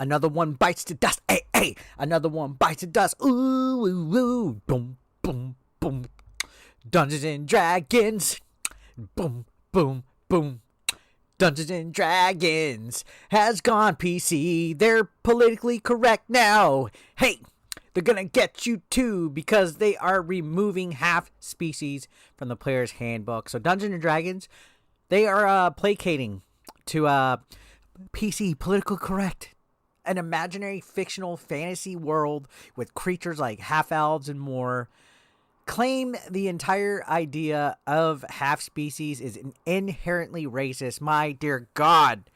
Another one bites the dust. Hey, hey. Another one bites the dust. Ooh, ooh, ooh. Boom, boom, boom. Dungeons and Dragons. Boom, boom, boom. Dungeons and Dragons has gone PC. They're politically correct now. Hey, they're gonna get you too because they are removing half species from the player's handbook. So Dungeons and Dragons, they are placating to PC political correct, an imaginary fictional fantasy world with creatures like half-elves and more. Claim the entire idea of half species is inherently racist. My dear God,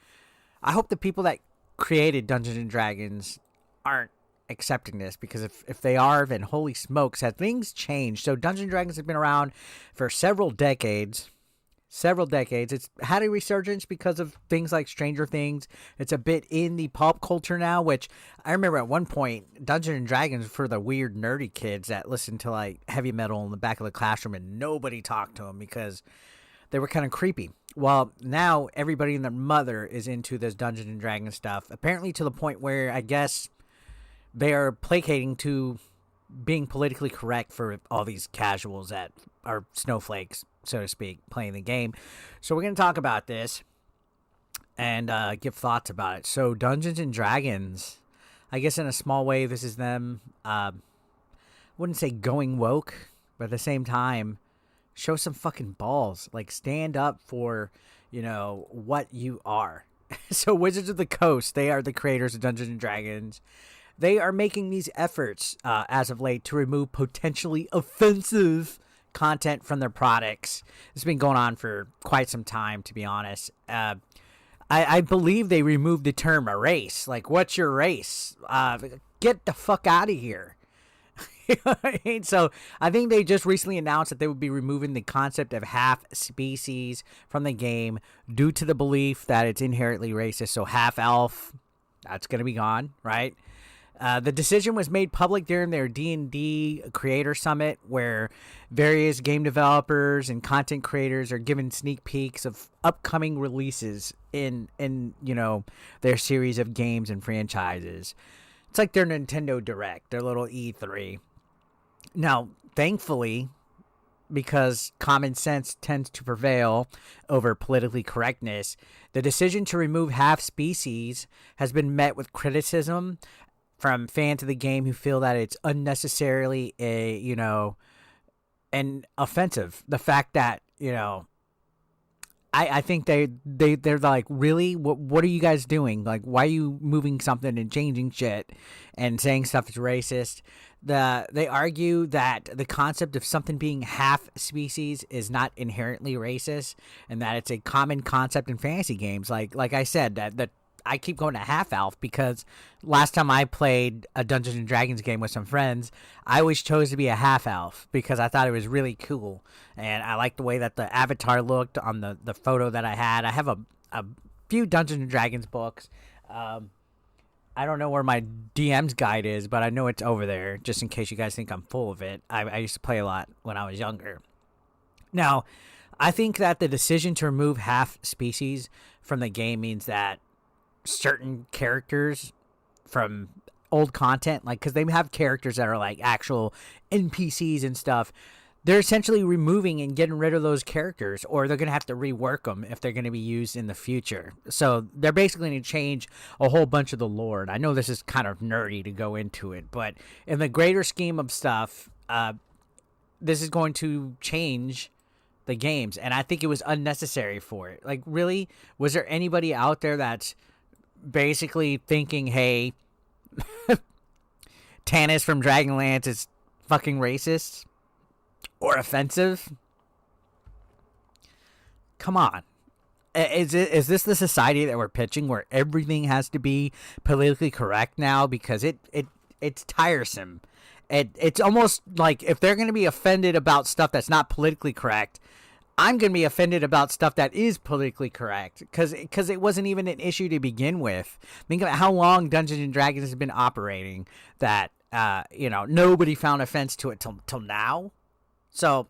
I hope the people that created Dungeons and Dragons aren't accepting this, because if they are, then holy smokes, have things changed? So Dungeons and Dragons have been around for several decades. It's had a resurgence because of things like Stranger Things. It's a bit in the pop culture now, which I remember at one point, Dungeons and Dragons for the weird nerdy kids that listened to like heavy metal in the back of the classroom and nobody talked to them because they were kind of creepy. Well, now everybody and their mother is into this Dungeons and Dragons stuff, apparently to the point where I guess they are placating to being politically correct for all these casuals that are snowflakes, so to speak, playing the game. So we're going to talk about this and give thoughts about it. So Dungeons and Dragons, I guess in a small way, this is them, wouldn't say going woke, but at the same time, show some fucking balls. Like, stand up for, what you are. So Wizards of the Coast, they are the creators of Dungeons and Dragons. They are making these efforts as of late to remove potentially offensive content from their products. It's been going on for quite some time, to be honest. I believe they removed the term race. Like, what's your race? Get the fuck out of here. You know what I mean? So I think they just recently announced that they would be removing the concept of half species from the game due to the belief that it's inherently racist. So half elf, that's going to be gone, right? The decision was made public during their D&D Creator Summit, where various game developers and content creators are given sneak peeks of upcoming releases in their series of games and franchises. It's like their Nintendo Direct, their little E3. Now, thankfully, because common sense tends to prevail over politically correctness, the decision to remove half species has been met with criticism from fans of the game who feel that it's unnecessarily and offensive. The fact that, I think they're like, really? What are you guys doing? Like, why are you moving something and changing shit and saying stuff is racist? They argue that the concept of something being half species is not inherently racist, and that it's a common concept in fantasy games. Like I said, that I keep going to half-elf because last time I played a Dungeons and Dragons game with some friends, I always chose to be a half-elf because I thought it was really cool. And I liked the way that the avatar looked on the photo that I had. I have a few Dungeons and Dragons books. I don't know where my DM's guide is, but I know it's over there, just in case you guys think I'm full of it. I used to play a lot when I was younger. Now, I think that the decision to remove half species from the game means that certain characters from old content, like, because they have characters that are like actual NPCs and stuff, they're essentially removing and getting rid of those characters, or they're going to have to rework them if they're going to be used in the future. So they're basically going to change a whole bunch of the lore. And I know this is kind of nerdy to go into it, but in the greater scheme of stuff, this is going to change the games, and I think it was unnecessary for it. Like, really? Was there anybody out there that's basically thinking, hey, Tannis from Dragonlance is fucking racist or offensive? Come on. Is this the society that we're pitching, where everything has to be politically correct now? Because it's tiresome. It's almost like if they're going to be offended about stuff that's not politically correct, I'm going to be offended about stuff that is politically correct, because it wasn't even an issue to begin with. Think about how long Dungeons and Dragons has been operating, that nobody found offense to it till now. So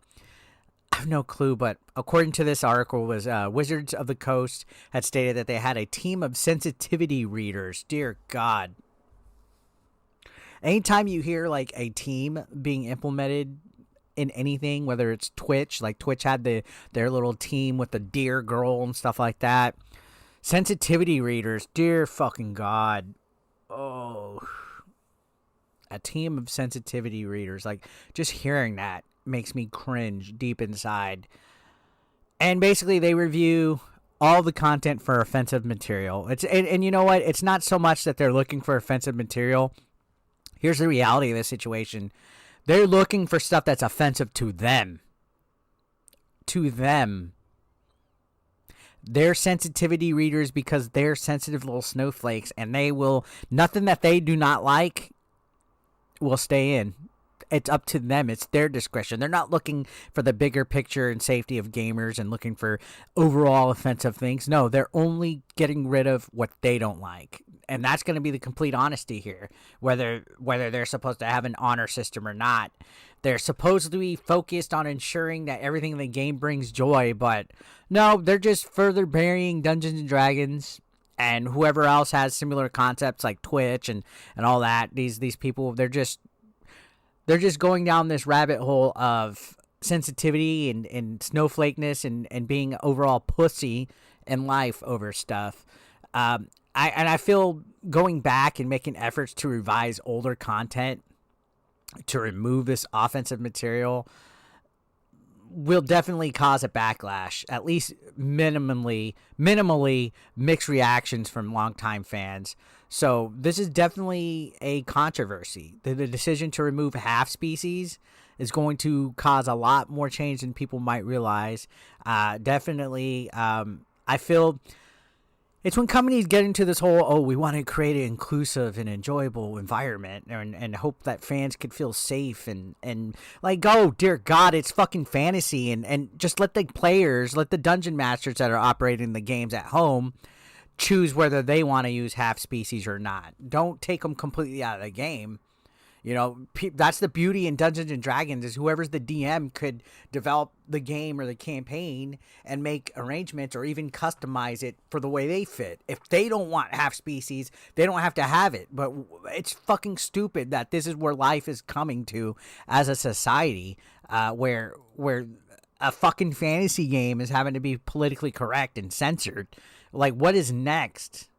I have no clue, but according to this article, was Wizards of the Coast had stated that they had a team of sensitivity readers. Dear God. Anytime you hear like a team being implemented in anything, whether it's Twitch, like Twitch had their little team with the deer girl and stuff like that. Sensitivity readers, dear fucking God. Oh, a team of sensitivity readers. Like, just hearing that makes me cringe deep inside. And basically, they review all the content for offensive material. And you know what? It's not so much that they're looking for offensive material. Here's the reality of this situation. They're looking for stuff that's offensive to them. To them. They're sensitivity readers because they're sensitive little snowflakes, and they will, nothing that they do not like will stay in. It's up to them. It's their discretion. They're not looking for the bigger picture and safety of gamers and looking for overall offensive things. No, they're only getting rid of what they don't like. And that's going to be the complete honesty here, whether they're supposed to have an honor system or not. They're supposed to be focused on ensuring that everything in the game brings joy, but no, they're just further burying Dungeons and Dragons and whoever else has similar concepts like Twitch and all that. These people, they're just going down this rabbit hole of sensitivity and snowflakeness and being overall pussy in life over stuff. I feel going back and making efforts to revise older content to remove this offensive material will definitely cause a backlash, at least minimally mixed reactions from longtime fans. So this is definitely a controversy. The decision to remove half species is going to cause a lot more change than people might realize. Definitely, I feel it's when companies get into this whole, we want to create an inclusive and enjoyable environment and hope that fans could feel safe and like, oh, dear God, it's fucking fantasy. And just let the players, let the dungeon masters that are operating the games at home choose whether they want to use half species or not. Don't take them completely out of the game. You know, that's the beauty in Dungeons and Dragons is whoever's the DM could develop the game or the campaign and make arrangements or even customize it for the way they fit. If they don't want half species, they don't have to have it. But it's fucking stupid that this is where life is coming to as a society, where a fucking fantasy game is having to be politically correct and censored. Like, what is next?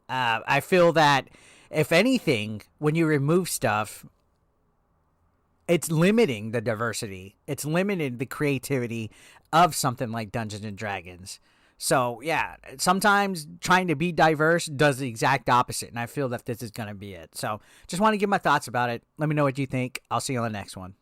I feel that if anything, when you remove stuff, it's limiting the diversity. It's limiting the creativity of something like Dungeons and Dragons. So, yeah, sometimes trying to be diverse does the exact opposite, and I feel that this is going to be it. So, just want to give my thoughts about it. Let me know what you think. I'll see you on the next one.